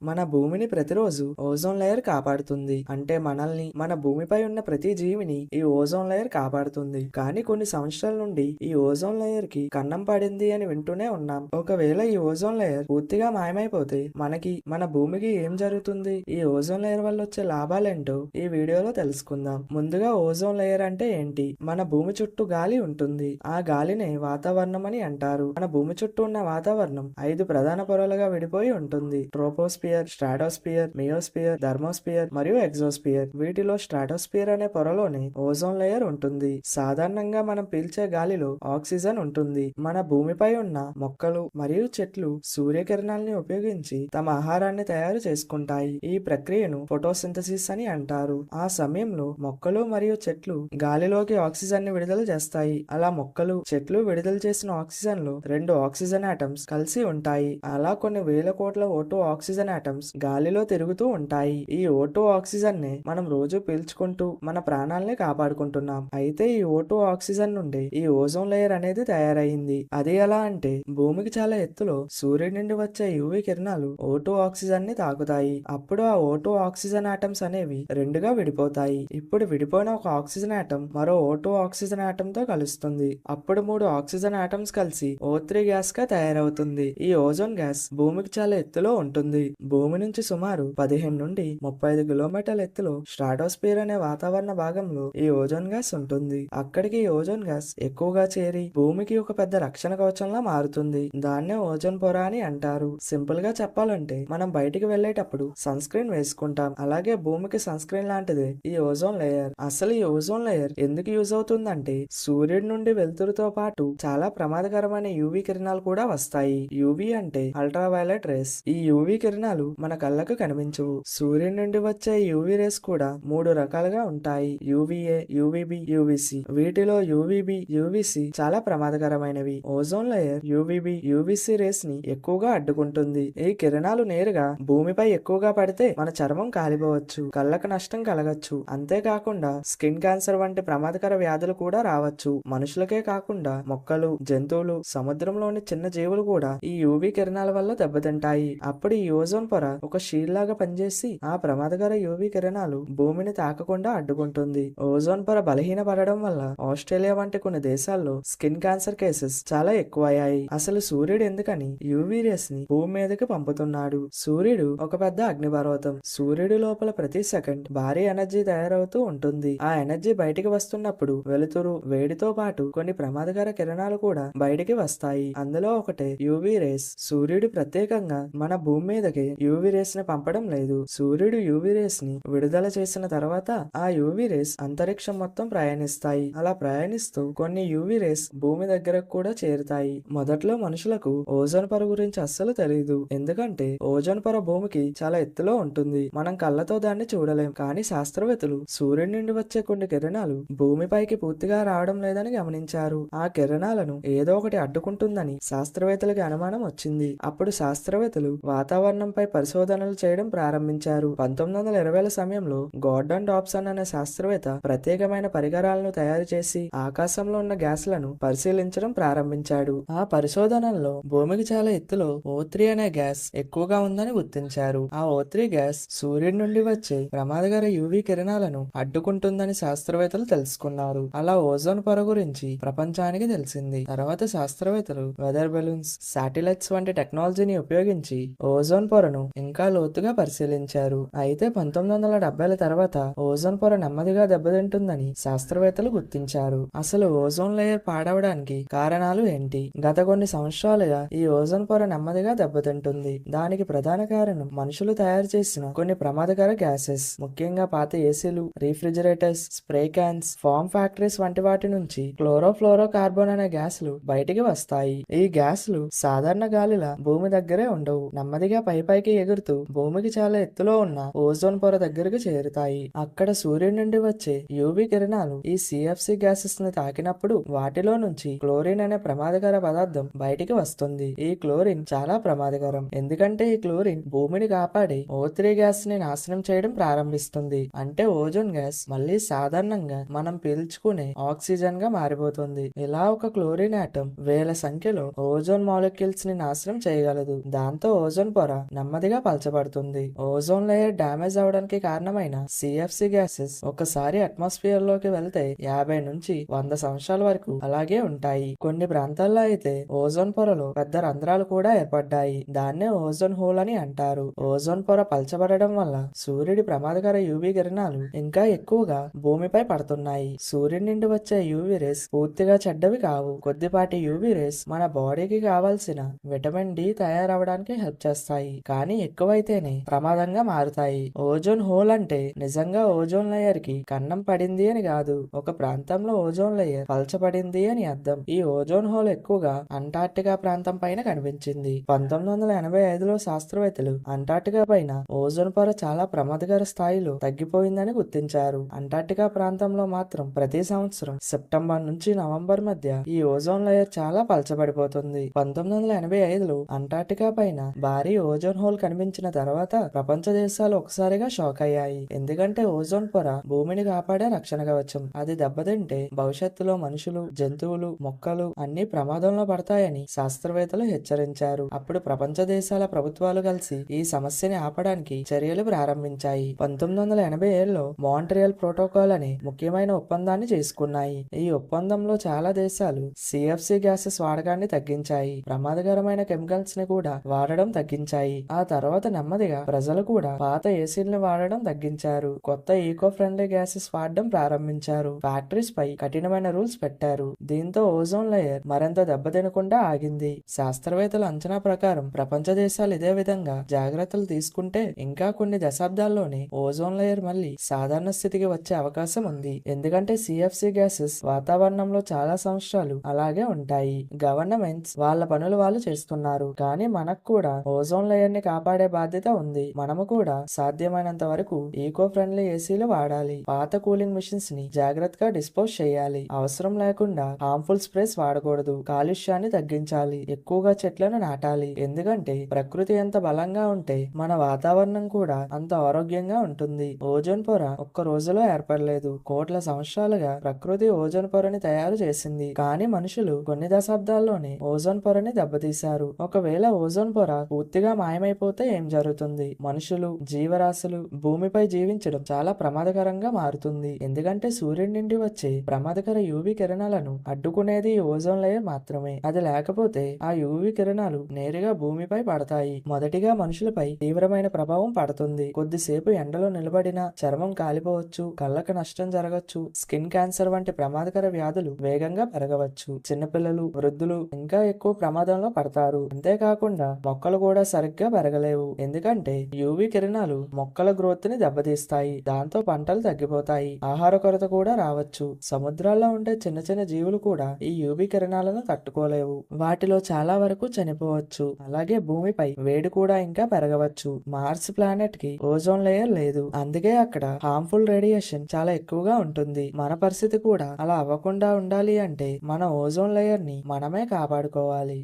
మన భూమిని ప్రతిరోజు ఓజోన్ లేయర్ కాపాడుతుంది. అంటే మనల్ని, మన భూమిపై ఉన్న ప్రతి జీవిని ఈ ఓజోన్ లేయర్ కాపాడుతుంది. కానీ కొన్ని సంవత్సరాల నుండి ఈ ఓజోన్ లేయర్ కి కన్నం పడింది అని వింటూనే ఉన్నాం. ఒకవేళ ఈ ఓజోన్ లేయర్ పూర్తిగా మాయమైపోతే మనకి, మన భూమికి ఏం జరుగుతుంది? ఈ ఓజోన్ లేయర్ వల్ల వచ్చే లాభాలేంటో ఈ వీడియోలో తెలుసుకుందాం. ముందుగా ఓజోన్ లేయర్ అంటే ఏంటి? మన భూమి చుట్టూ గాలి ఉంటుంది. ఆ గాలినే వాతావరణం అని అంటారు. మన భూమి చుట్టూ ఉన్న వాతావరణం 5 ప్రధాన పొరలుగా విడిపోయి ఉంటుంది. ట్రోపోస్ఫియర్, స్ట్రాటోస్ఫియర్, మియోస్ఫియర్, థర్మోస్ఫియర్ మరియు ఎగ్జోస్ఫియర్. వీటిలో స్ట్రాటోస్ఫియర్ అనే పొరలోనే ఓజోన్ లేయర్ ఉంటుంది. సాధారణంగా మనం పీల్చే గాలిలో ఆక్సిజన్ ఉంటుంది. మన భూమిపై ఉన్న మొక్కలు మరియు చెట్లు సూర్యకిరణాలని ఉపయోగించి తమ ఆహారాన్ని తయారు చేసుకుంటాయి. ఈ ప్రక్రియను ఫోటోసింథసిస్ అని అంటారు. ఆ సమయంలో మొక్కలు మరియు చెట్లు గాలిలోకి ఆక్సిజన్ ని విడుదల చేస్తాయి. అలా మొక్కలు, చెట్లు విడుదల చేసిన ఆక్సిజన్ లో 2 ఆక్సిజన్ ఆటమ్స్ కలిసి ఉంటాయి. అలా కొన్ని వేల కోట్ల O2 ఆక్సిజన్ ఆటమ్స్ గాలిలో తిరుగుతూ ఉంటాయి. ఈ O2 ఆక్సిజన్ నే మనం రోజు పీల్చుకుంటూ మన ప్రాణాలని కాపాడుకుంటున్నాం. అయితే ఈ O2 ఆక్సిజన్ నుండి ఈ ఓజోన్ లేయర్ అనేది తయారైంది. అది ఎలా అంటే, భూమికి చాలా ఎత్తులో సూర్యుడి నుండి వచ్చే యువి కిరణాలు O2 ఆక్సిజన్ ని తాకుతాయి. అప్పుడు ఆ O2 ఆక్సిజన్ ఆటమ్స్ అనేవి రెండుగా విడిపోతాయి. ఇప్పుడు విడిపోయిన ఒక ఆక్సిజన్ ఆటం మరో O2 ఆక్సిజన్ ఆటం తో కలుస్తుంది. అప్పుడు 3 ఆక్సిజన్ ఆటమ్స్ కలిసి O3 గ్యాస్ గా తయారవుతుంది. ఈ ఓజోన్ గ్యాస్ భూమికి చాలా ఎత్తులో ఉంటుంది. భూమి నుంచి సుమారు 15 నుండి 35 కిలోమీటర్ల ఎత్తులో స్ట్రాటోస్ఫియర్ అనే వాతావరణ భాగంలో ఈ ఓజోన్ గ్యాస్ ఉంటుంది. అక్కడికి ఈ ఓజోన్ గ్యాస్ ఎక్కువగా చేరి భూమికి ఒక పెద్ద రక్షణ కవచంలా మారుతుంది. దాన్నే ఓజోన్ పొర అని అంటారు. సింపుల్ గా చెప్పాలంటే, మనం బయటికి వెళ్లేటప్పుడు సన్ స్క్రీన్ వేసుకుంటాం. అలాగే భూమికి సన్ స్క్రీన్ లాంటిదే ఈ ఓజోన్ లేయర్. అసలు ఈ ఓజోన్ లేయర్ ఎందుకు యూజ్ అవుతుందంటే, సూర్యుడి నుండి వెలుతురుతో పాటు చాలా ప్రమాదకరమైన యూవీ కిరణాలు కూడా వస్తాయి. యూవీ అంటే అల్ట్రావైలెట్ రేస్. ఈ యూవీ కిరణాలు మన కళ్ళకు కనిపించవు. సూర్యుడి నుండి వచ్చే యూవీ రేస్ కూడా 3 రకాలుగా ఉంటాయి. UVA, UVB, UVC. వీటిలో యూవీబీ, యూవీసీ చాలా ప్రమాదకరమైనవి. Ozone layer UVB, UVC rays ని ఎక్కువగా అడ్డుకుంటుంది. ఈ కిరణాలు నేరుగా భూమిపై ఎక్కువగా పడితే మన చర్మం కాలిపోవచ్చు, కళ్ళకు నష్టం కలగచ్చు. అంతేకాకుండా స్కిన్ క్యాన్సర్ వంటి ప్రమాదకర వ్యాధులు కూడా రావచ్చు. మనుషులకే కాకుండా మొక్కలు, జంతువులు, సముద్రంలోని చిన్న జీవులు కూడా ఈ యూవీ కిరణాల వల్ల దెబ్బతింటాయి. అప్పుడు ఈ ఓజోన్ పొర ఒక షీల్డ్ లాగా పనిచేసి ఆ ప్రమాదకర యూవీ కిరణాలు భూమిని తాకకుండా అడ్డుకుంటుంది. ఓజోన్ పొర బలహీనపడడం వల్ల ఆస్ట్రేలియా వంటి కొన్ని దేశాల్లో స్కిన్ క్యాన్సర్ కేసెస్ చాలా ఎక్కువయ్యాయి. అసలు సూర్యుడు ఎందుకని యూవీ రేస్ ని భూమి మీదకి పంపుతున్నాడు? సూర్యుడు ఒక పెద్ద అగ్నిపర్వతం. సూర్యుడు లోపల ప్రతి సెకండ్ భారీ ఎనర్జీ తయారవుతూ ఉంటుంది. ఆ ఎనర్జీ బయటికి వస్తున్నప్పుడు వెలుతురు, వేడితో పాటు కొన్ని ప్రమాదకర కిరణాలు కూడా బయటికి వస్తాయి. అందులో ఒకటే యూవీ రేస్. సూర్యుడు ప్రత్యేకంగా మన భూమి మీదకి యూవీ రేస్ ని పంపడం లేదు. సూర్యుడు యూవీ రేస్ ని విడుదల చేసిన తర్వాత ఆ యూవీ రేస్ అంతరిక్షం మొత్తం ప్రయాణిస్తాయి. అలా ప్రయాణిస్తూ కొన్ని యూవీ రేస్ భూమి దగ్గరకు కూడా చేరుతాయి. మొదట్లో మనుషులకు ఓజోన్ పొర గురించి అస్సలు తెలియదు. ఎందుకంటే ఓజోన్ పొర భూమికి చాలా ఎత్తులో ఉంటుంది. మనం కళ్ళతో దాన్ని చూడలేం. కానీ శాస్త్రవేత్తలు సూర్యుడి నుండి వచ్చే కొన్ని కిరణాలు భూమిపైకి పూర్తిగా రావడం లేదని గమనించారు. ఆ కిరణాలను ఏదో ఒకటి అడ్డుకుంటుందని శాస్త్రవేత్తలకి అనుమానం వచ్చింది. అప్పుడు శాస్త్రవేత్తలు వాతావరణంపై పరిశోధనలు చేయడం ప్రారంభించారు. 1920ల సమయంలో గార్డన్ డాబ్సన్ అనే శాస్త్రవేత్త ప్రత్యేకమైన పరికరాలను తయారు చేసి ఆకాశంలో ఉన్న గ్యాస్లను పరిశీలించడం ప్రారంభించాడు. ఆ పరిశోధనల్లో భూమికి చాలా ఎత్తులో O3 అనే గ్యాస్ ఎక్కువగా ఉందని గుర్తించారు. ఆ O3 గ్యాస్ సూర్యుడి నుండి వచ్చే ప్రమాదకర యూవీ కిరణాలను అడ్డుకుంటుందని శాస్త్రవేత్తలు తెలుసుకున్నారు. అలా ఓజోన్ పొర గురించి ప్రపంచానికి తెలిసింది. తర్వాత శాస్త్రవేత్తలు వెదర్ బెలూన్స్, శాటిలైట్స్ వంటి టెక్నాలజీని ఉపయోగించి ఓజోన్ పొరను ఇంకా లోతుగా పరిశీలించారు. అయితే 1970ల తర్వాత ఓజోన్ పొర నెమ్మదిగా దెబ్బతింటుందని శాస్త్రవేత్తలు గుర్తించారు. అసలు ఓజోన్ లేయర్ పాడవడానికి కారణాలు ఏంటి? గత కొన్ని సంవత్సరాలుగా ఈ ఓజోన్ పొర నెమ్మదిగా దెబ్బతింటుంది. దానికి ప్రధాన కారణం మనుషులు తయారు చేసిన కొన్ని ప్రమాదకర గ్యాసెస్. ముఖ్యంగా పాత ఏసీలు, refrigerators, spray cans, farm factories వంటి వాటి నుంచి క్లోరోఫ్లోరో కార్బన్ అనే గ్యాసులు బయటికి వస్తాయి. ఈ గ్యాసులు సాధారణ గాలిలా భూమి దగ్గరే ఉండవు. నెమ్మదిగా పైకి ఎగురుతూ భూమికి చాలా ఎత్తులో ఉన్న ఓజోన్ పొర దగ్గరకు చేరుతాయి. అక్కడ సూర్యుడి నుండి వచ్చే యూవీ కిరణాలు ఈ CFC గ్యాసెస్ ని తాకినప్పుడు వాటిలో నుంచి క్లోరిన్ అనే ప్రమాదకర పదార్థం బయటికి వస్తుంది. ఈ క్లోరిన్ చాలా ప్రమాదకరం. ఎందుకంటే ఈ క్లోరిన్ భూమిని కాపాడి O3 గ్యాస్ ని నాశనం చేయడం ప్రారంభిస్తుంది. అంటే ఓజోన్ గ్యాస్ మళ్ళీ సాధారణంగా మనం పీల్చుకునే ఆక్సిజన్ గా మారిపోతుంది. ఇలా ఒక క్లోరిన్ ఆటం వేల సంఖ్యలో ఓజోన్ మాలిక్యూల్స్ ని నాశనం చేయగలదు. దాంతో ఓజోన్ పొర నెమ్మదిగా పలచబడుతుంది. ఓజోన్ లేయర్ డ్యామేజ్ అవడానికి కారణమైన సిఎఫ్సి గ్యాసెస్ ఒకసారి అట్మాస్ఫియర్ లోకి వెళ్తే 50 నుంచి 100 సంవత్సరాల వరకు అలాగే ఉంటాయి. కొన్ని ప్రాంతాల్లో అయితే ఓజోన్ పొరలో పెద్ద రంధ్రాలు కూడా ఏర్పడ్డాయి. దాన్నే ఓజోన్ హోల్ అని అంటారు. ఓజోన్ పొర పలచబడడం వల్ల సూర్యుడి ప్రమాదకర యూవీ కిరణాలు ఇంకా ఎక్కువగా భూమిపై పడుతున్నాయి. సూర్యుడి నుండి వచ్చే యూవీ రేస్ పూర్తిగా చెడ్డవి కావు. కొద్దిపాటి యూవీ రేస్ మన బాడీకి కావాల్సిన విటమిన్ డి తయారవడానికి హెల్ప్ చేస్తాయి. కానీ ఎక్కువైతేనే ప్రమాదంగా మారుతాయి. ఓజోన్ హోల్ అంటే నిజంగా ఓజోన్ లేయర్ కి కన్నం పడింది అని కాదు. ఒక ప్రాంతంలో ఓజోన్ లేయర్ పలచబడింది అని అర్థం. ఈ ఓజోన్ హోల్ ఎక్కువగా అంటార్క్టికా ప్రాంతం పైన కనిపించింది. 1985లో శాస్త్రవేత్తలు అంటార్క్టికా పైన ఓజోన్ పొర చాలా ప్రమాదకర స్థాయిలో తగ్గిపోయిందని గుర్తించారు. అంటార్క్టికా ప్రాంతంలో మాత్రం ప్రతి సంవత్సరం సెప్టెంబర్ నుంచి నవంబర్ మధ్య ఈ ఓజోన్ లేయర్ చాలా పలచబడిపోతుంది. 1985లో అంటార్క్టికా పైన భారీ ఓజోన్ హోల్ కనిపించిన తర్వాత ప్రపంచ దేశాలు ఒకసారిగా షాక్ అయ్యాయి. ఎందుకంటే ఓజోన్ పొర భూమిని కాపాడే రక్షణ కవచం. అది దెబ్బతింటే భవిష్యత్తులో మనుషులు, జంతువులు, మొక్కలు అన్ని ప్రమాదంలో పడతాయని శాస్త్రవేత్తలు హెచ్చరించారు. అప్పుడు ప్రపంచ దేశాల ప్రభుత్వాలు కలిసి ఈ సమస్యని ఆపడానికి చర్యలు ప్రారంభించాయి. 1987లో మాంట్రియల్ ప్రోటోకాల్ అనే ముఖ్యమైన ఒప్పందాన్ని చేసుకున్నాయి. ఈ ఒప్పందంలో చాలా దేశాలు సిఎఫ్సి గ్యాసెస్ వాడకాన్ని తగ్గించాయి. ప్రమాదకరమైన కెమికల్స్ ని కూడా వాడడం తగ్గించాయి. ఆ తర్వాత నెమ్మదిగా ప్రజలు కూడా పాత ఏసీలను వాడడం తగ్గించారు. కొత్త ఈకో ఫ్రెండ్లీ గ్యాసెస్ వాడడం ప్రారంభించారు. ఫ్యాక్టరీస్ పై కఠినమైన రూల్స్ పెట్టారు. దీంతో ఓజోన్ లేయర్ మరింత దెబ్బతినకుండా ఆగింది. శాస్త్రవేత్తల అంచనా ప్రకారం ప్రపంచ దేశాలు ఇదే విధంగా జాగ్రత్తలు తీసుకుంటే ఇంకా కొన్ని దశాబ్దాల్లోనే ఓజోన్ లేయర్ మళ్ళీ సాధారణ స్థితికి వచ్చే అవకాశం ఉంది. ఎందుకంటే సిఎఫ్సి గ్యాసెస్ వాతావరణంలో చాలా సంవత్సరాలు అలాగే ఉంటాయి. గవర్నమెంట్స్ వాళ్ళ పనులు వాళ్ళు చేస్తున్నారు. కానీ మనకు కూడా ఓజోన్ లేయర్ ని కాపాడే బాధ్యత ఉంది. మనము కూడా సాధ్యమైనంత వరకు ఈకో ఫ్రెండ్లీ ఏసీలు వాడాలి. పాత కూలింగ్ మిషన్స్ ని జాగ్రత్తగా డిస్పోజ్ చేయాలి. అవసరం లేకుండా హార్మ్ఫుల్ స్ప్రేస్ వాడకూడదు. కాలుష్యాన్ని తగ్గించాలి. ఎక్కువగా చెట్లను నాటాలి. ఎందుకంటే ప్రకృతి ఎంత బలంగా ఉంటే మన వాతావరణం కూడా అంత ఆరోగ్యంగా ఉంటుంది. ఓజోన్ పొర ఒక్క రోజులో ఏర్పడలేదు. కోట్ల సంవత్సరాలుగా ప్రకృతి ఓజోన్ పొరని తయారు చేసింది. కానీ మనుషులు కొన్ని దశాబ్దాల్లోనే ఓజోన్ పొరని దెబ్బతీశారు. ఒకవేళ ఓజోన్ పొర పూర్తిగా మాయమైపోతే ఏం జరుగుతుంది? మనుషులు, జీవరాశులు భూమిపై జీవించడం చాలా ప్రమాదకరంగా మారుతుంది. ఎందుకంటే సూర్యుడి నుండి వచ్చే ప్రమాదకర యూవీ కిరణాలను అడ్డుకునేది ఈ ఓజోన్ లేయర్ మాత్రమే. అది లేకపోతే ఆ యూవీ కిరణాలు నేరుగా భూమిపై పడతాయి. మొదటిగా మనుషులపై తీవ్రమైన ప్రభావం పడుతుంది. కొద్దిసేపు ఎండలో నిలబడినా చర్మం కాలిపోవచ్చు, కళ్ళకు నష్టం జరగచ్చు, స్కిన్ క్యాన్సర్ వంటి ప్రమాదకర వ్యాధులు వేగంగా పెరగవచ్చు. చిన్నపిల్లలు, వృద్ధులు ఇంకా ఎక్కువ ప్రమాదంలో పడతారు. అంతేకాకుండా మొక్కలు కూడా సరిగ్గా పెరగలేవు. ఎందుకంటే యూవీ కిరణాలు మొక్కల గ్రోత్ ని దెబ్బతీస్తాయి. దాంతో పంటలు తగ్గిపోతాయి. ఆహార కొరత కూడా రావచ్చు. సముద్రాల్లో ఉండే చిన్న చిన్న జీవులు కూడా ఈ యూవీ కిరణాలను తట్టుకోలేవు. వాటిలో చాలా వరకు చనిపోవచ్చు. అలాగే భూమిపై వేడి కూడా ఇంకా పెరగవచ్చు. మార్స్ ప్లానెట్ కి ఓజోన్ లేయర్ లేదు. అందుకే అక్కడ హార్మ్ఫుల్ రేడియేషన్ చాలా ఎక్కువగా ఉంటుంది. మన పరిస్థితి కూడా అలా అవ్వకుండా ఉండాలి అంటే మన ఓజోన్ లేయర్ ని మనమే కాపాడుకోవాలి.